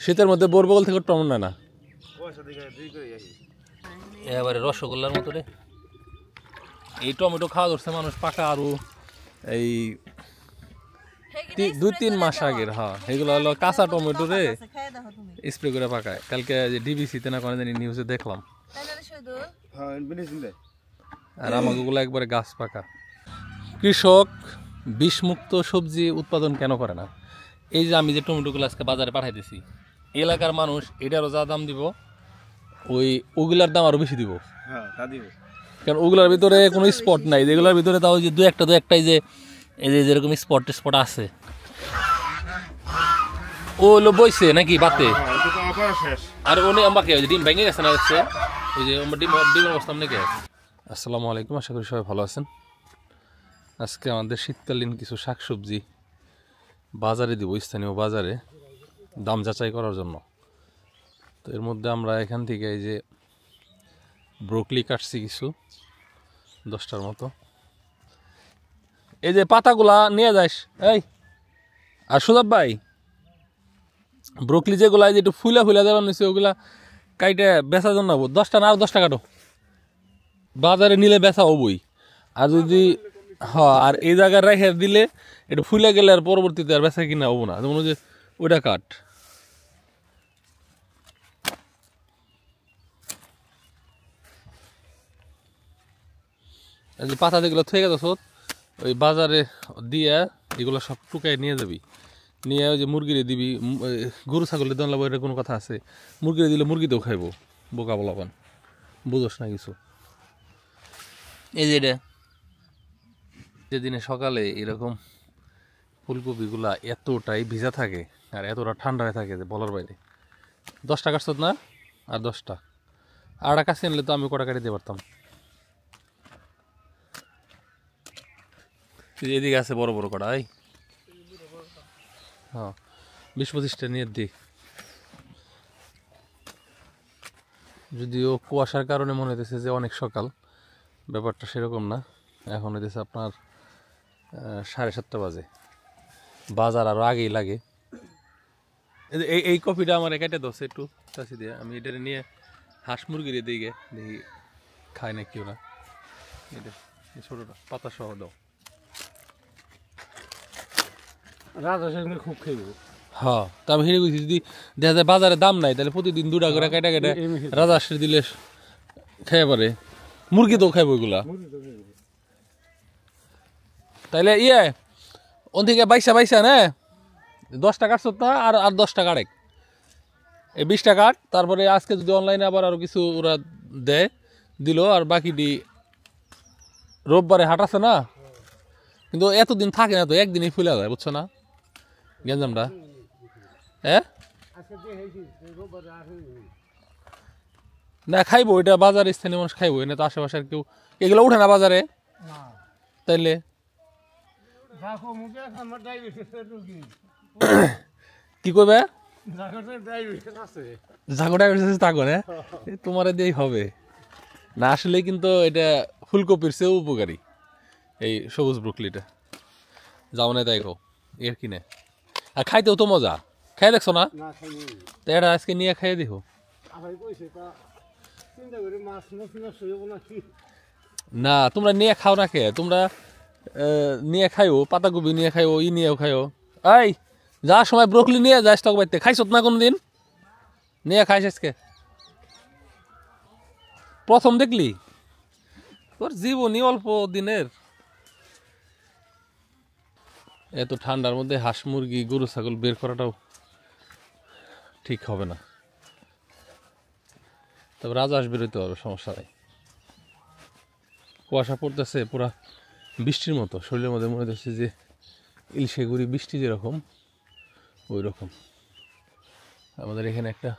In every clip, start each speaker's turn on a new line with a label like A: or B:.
A: শীতের মধ্যে বোর বগল থেকে টমেটো নেয় না এবারে রসগোল্লার মতো রে এই টমেটো খাওয়া ধরছে মানুষ পাকা আরো এই 2-3 মাস আগের। হ্যাঁ এগুলো হলো কাঁচা টমেটো রে স্প্রে করে পাকায়। কালকে যে ডিবিসিতে না কোনো জানি নিউজে দেখলাম। আর আমাগুলো একবারে গাছ পাকা। কৃষক বিষমুক্ত সবজি উৎপাদন কেন করে না? এই যে আমি যে টমেটোগুলো আজকে বাজারে পাঠাইতেছি, এলাকার মানুষ এটারও যা দাম দিব ওগুলার দাম আরো বেশি দিব। কারণ ওগুলার ভিতরে কোনো স্পট নাই, যেগুলোর ভিতরে তাও যে দু একটাই যে এই যে যেরকম স্পট আছে ও হলো বইছে নাকি বাতে। আর উনি আমাকে ডিম ভেঙে গেছে না হচ্ছে ওই যে ডিমের অবস্থা নাকি। আসসালামু আলাইকুম, আশা করি সবাই ভালো আছেন। আজকে আমাদের শীতকালীন কিছু শাকসবজি বাজারে দিব, স্থানীয় বাজারে দাম যাচাই করার জন্য। তো এর মধ্যে আমরা এখান থেকে এই যে ব্রোকলি কাটছি কিছু 10টার মতো। এই যে পাতাগুলা নিয়ে যাস এই। আর সুজাব ভাই ব্রোকলি যেগুলা যে একটু ফুলা দেওয়া নিচ্ছে ওগুলা কাইটে বেচার জন্য 10টা না আর 10টা কাটো, বাজারে নিলে বেচা হবই। আর যদি আর এই জায়গায় রেখে দিলে একটু ফুলে গেলে আর পরবর্তীতে আর বেচা কিনা হবো না। যেমন যে ওইটা কাট। যে পাতা যেগুলো থেকে গেছ ওই বাজারে দিয়ে এগুলো সব টুকাই নিয়ে যাবি, নিয়ে ওই যে মুরগিরে দিবি। গরু ছাগলের দাম লাগবে এটা কোনো কথা আছে? মুরগিরে দিলে মুরগিতেও খাইবো, বোকা বলাবান বুঝোস না কিছু। এই যে এটা যেদিনে সকালে এরকম ফুলকপিগুলা এতটাই ভিজা থাকে আর এতটা ঠান্ডা হয়ে থাকে যে বলার বাইরে। 10টা কাটছত না আর 10টা আড়া কাছে আনলে তো আমি কটা কাটি দিতে পারতাম। এদিকে আছে বড় বড় কটা, এই হ্যাঁ 20-25টা নিয়ে দিই। যদিও কুয়াশার কারণে মনে হইতেছে যে অনেক সকাল, ব্যাপারটা সেরকম না। এখন হইতেছে আপনার 7:30 বাজে, বাজার আরও আগেই লাগে। এই কপিটা আমার কেটে দোষ একটু চাষি দিয়ে, আমি এটা নিয়ে হাঁস মুরগির দিকে দেখি খায় না কেউ না। এটা ছোটোটা পাতা সহ দাও। খুব খাইব। হ্যাঁ তা আমি হেরে গেছি, যদি দেখা যায় বাজারে দাম নাই তাহলে প্রতিদিন 2টা করে কেটে রাজা হাঁসের দিলে খেয়ে পারে। মুরগি তো খাইব ওইগুলা। তাইলে ওন থেকে বাইসা না 10টা কাটছত না আর 10টা কাটেক, এই 20টা কাট। তারপরে আজকে যদি অনলাইনে আবার আরো কিছু ওরা দিল আর বাকিটি রোববারে হাট আছে না, কিন্তু এতদিন থাকে না তো, একদিনই ফুলে যায় বুঝছো না গেঞ্জামটা। না খাইবো এটা বাজারে স্থানীয় মানুষ খাইবো, না তো আশেপাশে আর কেউ এগুলো উঠে না বাজারে। তাইলে কি করবে তোমার দিয়েই হবে না। আসলে কিন্তু এটা ফুলকপির চেয়েও উপকারী এই সবুজ ব্রুকলিটা। যাও না তাই খাও এর কিনে, আর খাইতেও তো মজা। খাই দেখছো না? তো এটা আজকে নিয়ে খাইয়ে দেখো। না তোমরা নিয়ে খাও না কে, তোমরা নিয়ে খাইও, পাতাকপি নিয়ে খাইও, নিয়েও খাইও। এই যাওয়ার সময় ব্রোকলি নিয়ে যাস তক বাড়িতে, খাইছ না কোনোদিন? নিয়ে খাইস আজকে প্রথম দেখলি? তোর জীবনই অল্প দিনের। এত ঠান্ডার মধ্যে হাঁস মুরগি গরু ছাগল বের করাটাও ঠিক হবে না। তবে রাজহাঁস বেরোতে হবে, সমস্যা নাই। কুয়াশা পড়তেছে পুরা বৃষ্টির মতো, শরীরের মধ্যে মনে হচ্ছে যে ইলশে গুড়ি বৃষ্টি যেরকম ওই রকম। আমাদের এখানে একটা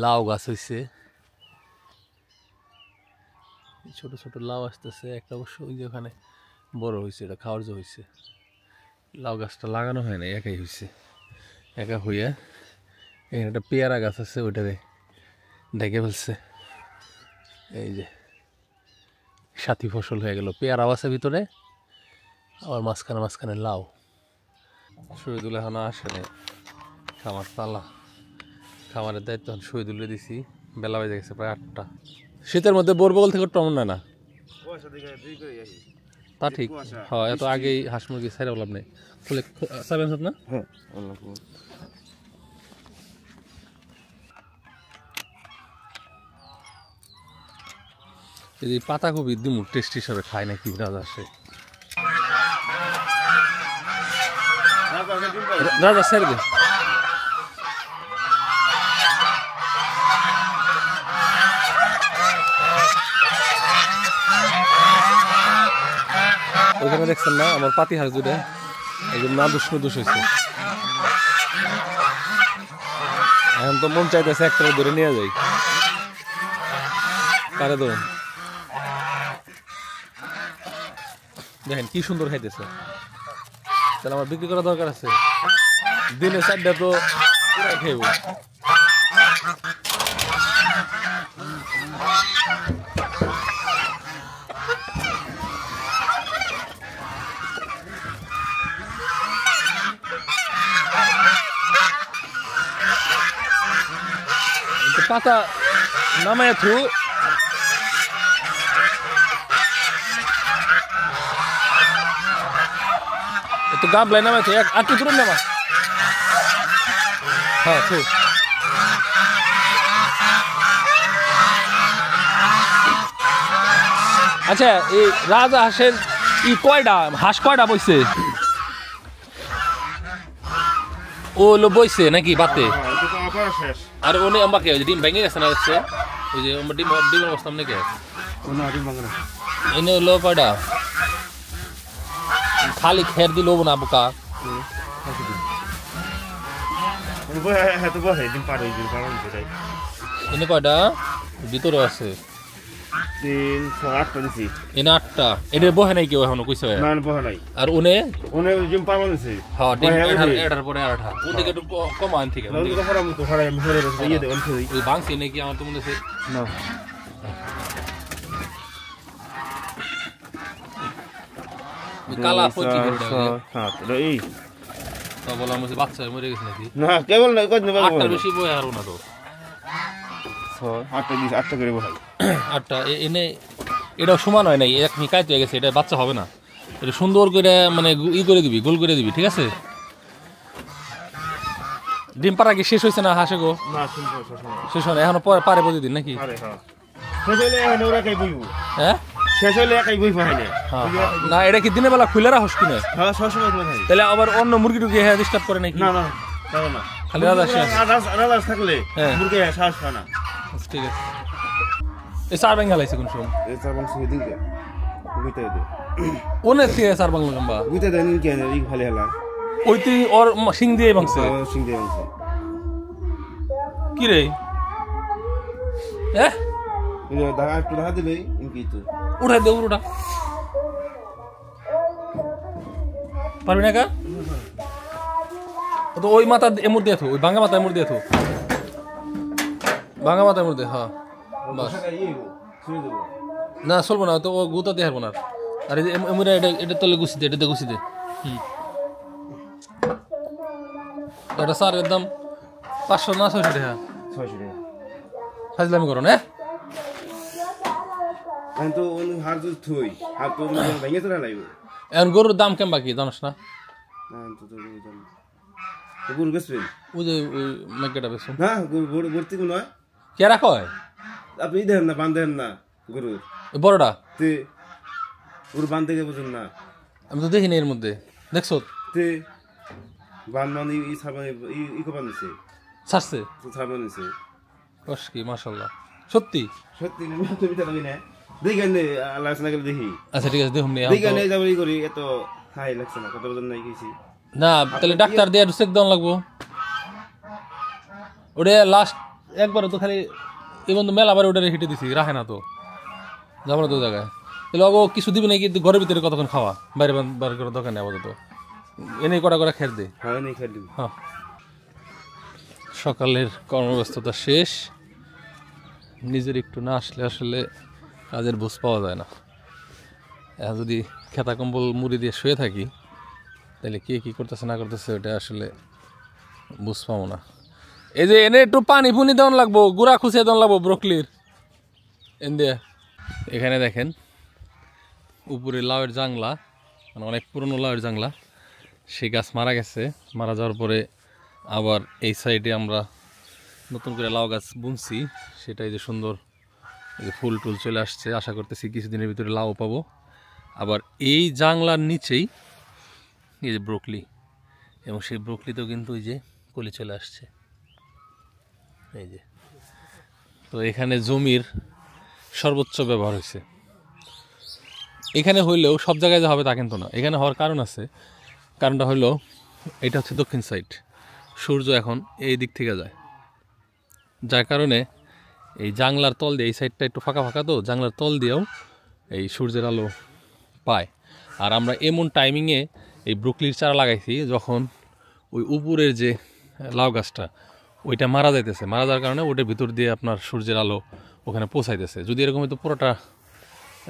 A: লাউ গাছ হয়েছে, ছোট ছোট লাউ আসতেছে। একটা অবশ্য ওই যে ওখানে বড় হয়েছে, এটা খাওয়ার যে হয়েছে। লাউ গাছটা লাগানো হয় না, একাই হয়েছে। একা হইয়া এখানে একটা পেয়ারা গাছ আছে, ওইটারে ঢেকে ফেলছে। এই যে সাথী ফসল হয়ে গেল, পেয়ারাও আছে ভিতরে, আবার মাঝখানে লাউ। শহীদুল এখনো আসেনি, খামার তালা। খামারের দায়িত্ব শহীদুল্লে দিছি, বেলা বেজে গেছে প্রায় 8টা। শীতের মধ্যে বোরবগল থেকে টমন নেয় না, তা ঠিক। হ্যাঁ, এত আগেই হাঁস মুরগি ছাইরা লাভ নেই। খুলে চাবেন না?
B: হ্যাঁ,
A: এই পাতাকপি দিমু টেস্ট হিসাবে খায় নাকি রাজা আসে। রাজা স্যার দে ওখানে দেখছেন না আমার পাতি হাঁস দুটা একদম না দুষ হয়েছে। এখন তো মন চাইতেছে একটা ধরে নিয়ে যাই, কারে তো দেখেন কি সুন্দর খাইতেছে। তাহলে আমার বিক্রি করা দরকার আছে, দিনে 4টা তো পুরাই খাইব। পাতা নামায় থু একটু গাবলাই নামায় থু, একটু দূরে নামা। হ্যাঁ থু। আচ্ছা, এই রাজা হাঁসের হাঁস কয়টা বইছে? ও লো বইছে নাকি বাতে? আর ওনে আমাকে ডিম ভেঙে গেছে না হচ্ছে ওই যে ডিমের অবস্থা নাকি এনে হলো কয়টা? খালি খের দিল না বোকা। এনে কয়টা ভিতরে আছে?
B: 8টা দিছি।
A: এনে 8টা। এদের বহে নাই কেউ এখনো কইছে?
B: না, বহে নাই।
A: আর ওনে
B: ডিম পারমান দিছি।
A: হ্যাঁ, ডিম এটার পরে আঠা ওদিকে একটু কম আন থেকে ওই বাংসি নাকি আমার তো মনে হচ্ছে
B: না।
A: কালা পচি করে
B: এই
A: তো বললাম যে বাচ্চা মরে গেছে নাকি?
B: না, কেবল না, কত নেবা?
A: 8টার বেশি বই আর না তো।
B: 8টা করে বহাই।
A: 8টা এনে এটা সমান হয় নাই, এক নিকায় হয়ে গেছে, এটা বাচ্চা হবে না। এটা সুন্দর করে মানে করে দিবি, গোল করে দিবি, ঠিক আছে? ডিম পাড়া কি শেষ হয়েছে না হাসে গো?
B: না,
A: শেষ হয় না এখনো, পারে প্রতিদিন নাকি? হ্যাঁ,
B: শেষ হইলে একাই বই পাই না।
A: না, এটা কি দিনের বেলা খুলে রাখস কিনে?
B: হ্যাঁ, সবসময় পাই।
A: তাহলে আবার অন্য মুরগি টুকি হ্যাঁ ডিস্টার্ব করে নাকি?
B: না না, তাও না।
A: খালি রাজা
B: থাকলে মুরগি শ্বাস পায় না।
A: ঠিক আছে। এই চার ব্যাঙ্গা লাইছে কোন সময়?
B: এই চার বাংশ দিন কে গুইতে দে।
A: ওনে থেকে চার বাংলা লম্বা
B: গুইতে দেন কি না, এই খালি হেলা
A: ওই তুই ওর সিং দিয়ে ভাঙছে।
B: সিং দিয়ে ভাঙছে
A: কি রে? হ্যাঁ,
B: এই দাগা একটু দেখা দিলে ইনকি তো
A: উঠা দে, উঠা পারবি না কা? তো ওই মাথা এমুর দিয়ে থো, ওই ভাঙা মাথা এমুর দিয়ে থো, ভাঙা মাথা এমুর দিয়ে। হ্যাঁ বাস, না চলবো না তো, ও গুতা দিয়ে হারবো না। আর এই যে এমুরা এটা তলে গুছি দে, এটা গুছি দে। এটা সারের দাম 500 না 600 টাকা।
B: 600 টাকা
A: ফাজলামি করো না?
B: আমি তো হার দুধ থই, হার তো ভেঙে তো না লাগবে।
A: এখন গরুর দাম কেমন বাকি জানাস না?
B: গরু বেচবেন?
A: ওই যে ওই মেঘটা বেশ
B: না, গরু ভর্তি কোন নয়।
A: কেরা কয়
B: আপনি দেখেন না, বান্ধেন না গরুর
A: বড়টা?
B: তে গরু বান্ধে গে বুঝুন না।
A: আমি তো দেখিনি এর মধ্যে, দেখছো?
B: তে বান মানে ই সাবান ই কো বানিয়েছে,
A: ছাড়ছে
B: তো সাবান নিছে।
A: কস কি মাশাআল্লাহ, সত্যি
B: সত্যি না, তুমি তো জানি না। দেখেন আল্লাহ না করে দেখি।
A: আচ্ছা ঠিক আছে, দেখুন নি
B: দেখেন এই যাবই করি, এত হাই লাগছে না, কত বছর নাই গেছি
A: না। তাহলে ডাক্তার দিয়ে চেক দেওয়া লাগবো। ওটা লাস্ট একবারে তো খালি এই বন্ধু মেলা বারে ওটা হিটে দিছি, রাখে না তো যাবো না তো জায়গায়। তাহলে অগো কিছু দিবি নাকি? ঘরের ভিতরে কতক্ষণ খাওয়া, বাইরে বার করে দোকান নেই আপাতত, এনে কটা করে খের দে।
B: হ্যাঁ, নেই খেলি।
A: হ্যাঁ, সকালের কর্মব্যস্ততা শেষ। নিজের একটু না আসলে আসলে কাজের বুঝ পাওয়া যায় না। যদি খেতা কম্বল মুড়ি দিয়ে শুয়ে থাকি তাহলে কে কী করতেছে না করতেছে ওটা আসলে বুঝ পাবো না। এই যে এনে একটু পানি ফুনি দেওয়ান লাগবো, গুড়া খুঁচিয়ে দেওয়ান লাগবো ব্রোকলির এন দিয়ে। এখানে দেখেন উপরে লাউয়ের জাংলা, মানে অনেক পুরনো লাউয়ের জাংলা, সেই গাছ মারা গেছে। মারা যাওয়ার পরে আবার এই সাইডে আমরা নতুন করে লাউ গাছ বুনছি, সেটাই যে সুন্দর এই যে ফুল টুল চলে আসছে। আশা করতেছি কিছুদিনের ভিতরে লাউ পাবো। আবার এই জাংলার নিচেই এই যে ব্রোকলি, এবং সেই ব্রোকলিতেও কিন্তু ওই যে কলি চলে আসছে এই যে। তো এখানে জমির সর্বোচ্চ ব্যবহার হয়েছে। এখানে হইলেও সব জায়গায় যে হবে তা কিন্তু না, এখানে হওয়ার কারণ আছে। কারণটা হলো এটা হচ্ছে দক্ষিণ সাইড, সূর্য এখন এই দিক থেকে যায়, যার কারণে এই জাংলার তল দিয়ে এই সাইডটা একটু ফাঁকা ফাঁকা, তো জাংলার তল দিয়েও এই সূর্যের আলো পায়। আর আমরা এমন টাইমিংয়ে এই ব্রোকলির চারা লাগাইছি যখন ওই উপরের যে লাউ গাছটা ওইটা মারা যাইতেছে, মারা যাওয়ার কারণে ওটার ভিতর দিয়ে আপনার সূর্যের আলো ওখানে পৌঁছাইতেছে। যদি এরকম হয়তো পুরোটা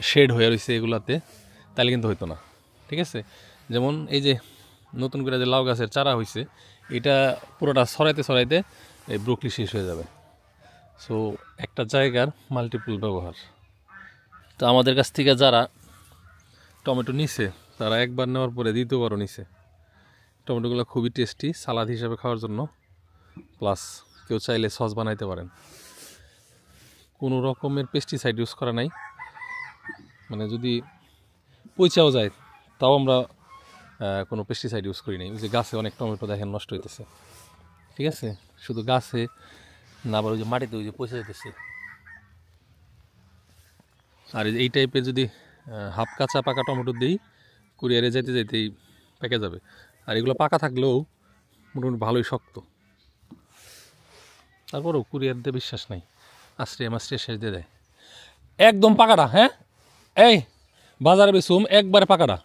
A: শেড হয়ে রয়েছে এগুলাতে, তাহলে কিন্তু হইতো না। ঠিক আছে, যেমন এই যে নতুন করে যে লাউ গাছের চারা হয়েছে, এটা পুরোটা ছড়াইতে ছড়াইতে এই ব্রোকলি শেষ হয়ে যাবে। সো একটা জায়গার মাল্টিপল ব্যবহার। তো আমাদের কাছ থেকে যারা টমেটো নিছে তারা একবার নেওয়ার পরে দ্বিতীয়বারও নিছে। টমেটোগুলো খুবই টেস্টি, সালাদ হিসাবে খাওয়ার জন্য, প্লাস কেউ চাইলে সস বানাইতে পারেন। কোনো রকমের পেস্টিসাইড ইউজ করা নাই, মানে যদি পচেও যায় তাও আমরা কোনো পেস্টিসাইড ইউজ করি নাই। ওই যে গাছে অনেক টমেটো দেখেন নষ্ট হইতেছে, ঠিক আছে, শুধু গাছে না, আবার ওই যে মাটিতে ওই যে পচে যেতেছে। আর এই টাইপের যদি হাফ কাঁচা পাকা টমেটো দিই, কুরিয়ারে যাইতে যাইতেই পেকে যাবে। আর এগুলো পাকা থাকলেও মোটামুটি ভালোই শক্ত, তারপরেও কুরিয়ার দিয়ে বিশ্বাস নাই, আস্তে মাস্তে শেষ দিয়ে দেয় একদম পাকাটা। হ্যাঁ, এই বাজারে বেসুম একবারে পাকাটা,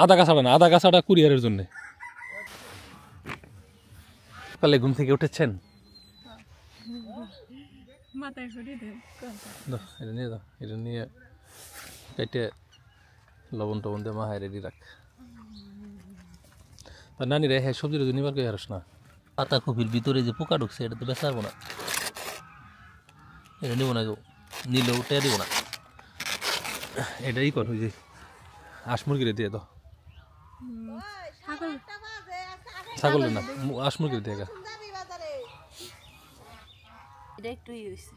A: আধা কাঁচাটা না, আধা কাঁচাটা কুরিয়ারের জন্যে। সকালে ঘুম থেকে উঠেছেন? এটা নিয়ে যাও, এটা নিয়ে কেটে লবণ টবণ দিয়ে মাহায় রেডি রাখ। আর নানি রে, হ্যাঁ সবজির নিবার কে হারস না, পাতা কপির ভিতরে যে পোকা ঢুকছে এটা তো বেঁচে পারবো না, এটা নিব না, নিলেও উঠে দিব না। এটাই কর, ওই যে হাঁস মুরগিরে দিয়ে দাও, ছাগলের না, হাঁস মুরগির দিয়ে গা।
C: এটা একটু ই হইছে,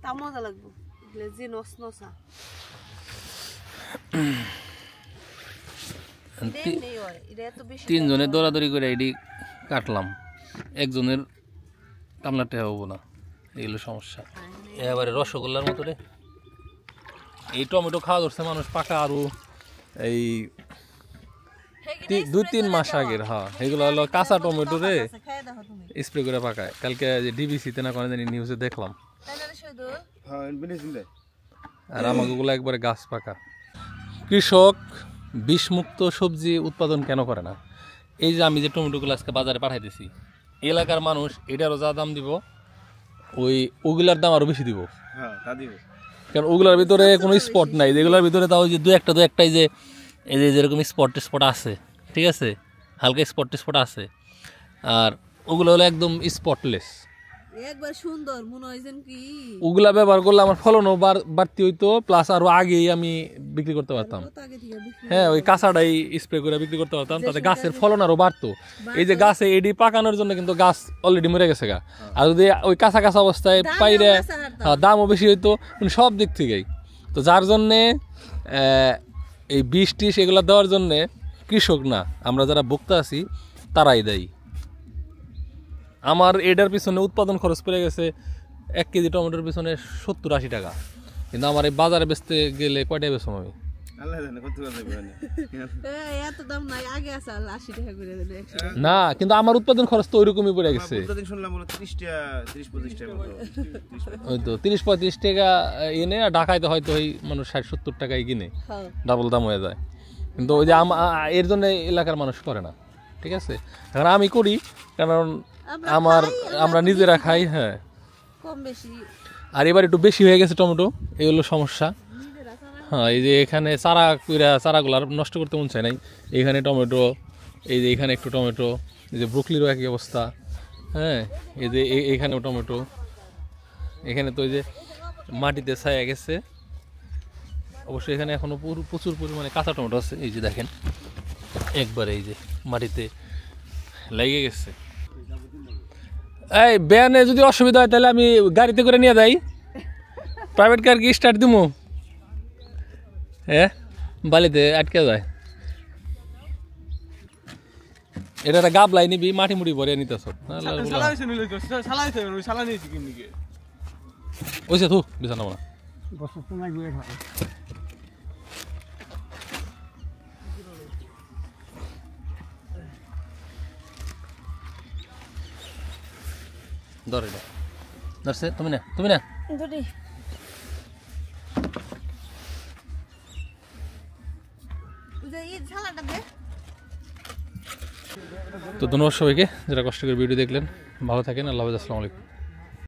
C: তা মজা লাগবে যে নস নসা।
A: তিনজনের দৌড়াদৌড়ি করে এটি কাটলাম, একজনের কামলাটা হবো না, এগুলো সমস্যা। এবারে রসগোল্লার মতো রে এই টমেটো খাওয়া ধরছে মানুষ পাকা, আরও এই 2-3 মাস আগের। হ্যাঁ, এগুলো হলো কাঁচা টমেটো রে স্প্রে করে পাকায়। কালকে যে ডিবিসিতে না কোনো জানি নিউজে দেখলাম। আর আমাগুলো একবারে গাছ পাকা। কৃষক বিষমুক্ত সবজি উৎপাদন কেন করে না? এই যে আমি যে টমেটোগুলো আজকে বাজারে পাঠাইতেছি, এলাকার মানুষ এটারও যা দাম দিব, ওগুলার দাম আরও বেশি দিব। কারণ ওগুলার ভিতরে কোনো স্পট নাই, যেগুলোর ভিতরে তাও যে দু একটাই যে এই যে যেরকম স্পট আছে, ঠিক আছে, হালকা স্পট আছে, আর ওগুলো হলো একদম স্পটলেস,
C: একবার সুন্দর মনে হয় যেন কি।
A: ওগুলা ব্যবহার করলে আমার ফলনও বাড়তি হইতো, প্লাস আরো আগেই আমি বিক্রি করতে পারতাম। হ্যাঁ, ওই কাঁচাটাই স্প্রে করে বিক্রি করতে পারতাম, তাতে গাছের ফলন আরো বাড়তো। এই যে গাছে এডি পাকানোর জন্য কিন্তু গাছ অলরেডি মরে গেছে গা, আর যদি ওই কাঁচা অবস্থায় পাইরে দামও বেশি হইতো, সব দিক থেকেই। তো যার জন্যে এই বিষ টিষ এগুলো দেওয়ার জন্যে কৃষক না, আমরা যারা ভোক্তা আছি তারাই দেয়। আমার এটার পিছনে উৎপাদন খরচ পড়ে গেছে 1 কেজি টমেটোর পিছনে 70-80 টাকা, কিন্তু আমার এই বাজারে বেচতে গেলে কয়টায় বেচম আমি? না, কিন্তু আমার উৎপাদন খরচ তো ওইরকমই পড়ে গেছে। ওই তো 30-35 টাকা এনে, আর ঢাকাইতে হয়তো ওই মানুষ 60-70 টাকায় কিনে, ডাবল দাম হয়ে যায়। কিন্তু ওই যে এর জন্য এলাকার মানুষ করে না, ঠিক আছে। কারণ আমি করি, কারণ আমরা নিজেরা খাই। হ্যাঁ,
C: কম বেশি।
A: আর এবার একটু বেশি হয়ে গেছে টমেটো, এই হলো সমস্যা। হ্যাঁ, এই যে এখানে চারাগুলো নষ্ট করতে মন চায় নাই। এখানে টমেটো, এই যে এখানে একটু টমেটো, এই যে ব্রোকলিরও একই অবস্থা, হ্যাঁ এই যে এখানেও টমেটো, এখানে তো ওই যে মাটিতে ছায়া গেছে। অবশ্যই এখানে এখনো প্রচুর পরিমাণে কাঁচা টমেটো আছে, এই যে দেখেন একবারে এই যে মাটিতে লেগে গেছে। এই ব্যানে যদি অসুবিধা হয় তাহলে আমি গাড়িতে করে নিয়ে যাই, প্রাইভেট কার কি স্টার্ট দিমু? হ্যাঁ বালিতে আটকে যায়। এটা একটা গাবলাই নিবি, মাটি মুটি ভরে নিতেছ ওইসে থু বিছানা বলা। ধর এটা ধরছে, তুমি না তো ধন্যবাদ সবাইকে যারা কষ্ট করে ভিডিও দেখলেন। ভালো থাকেন, আল্লাহ হাফেজ, আসসালামু আলাইকুম।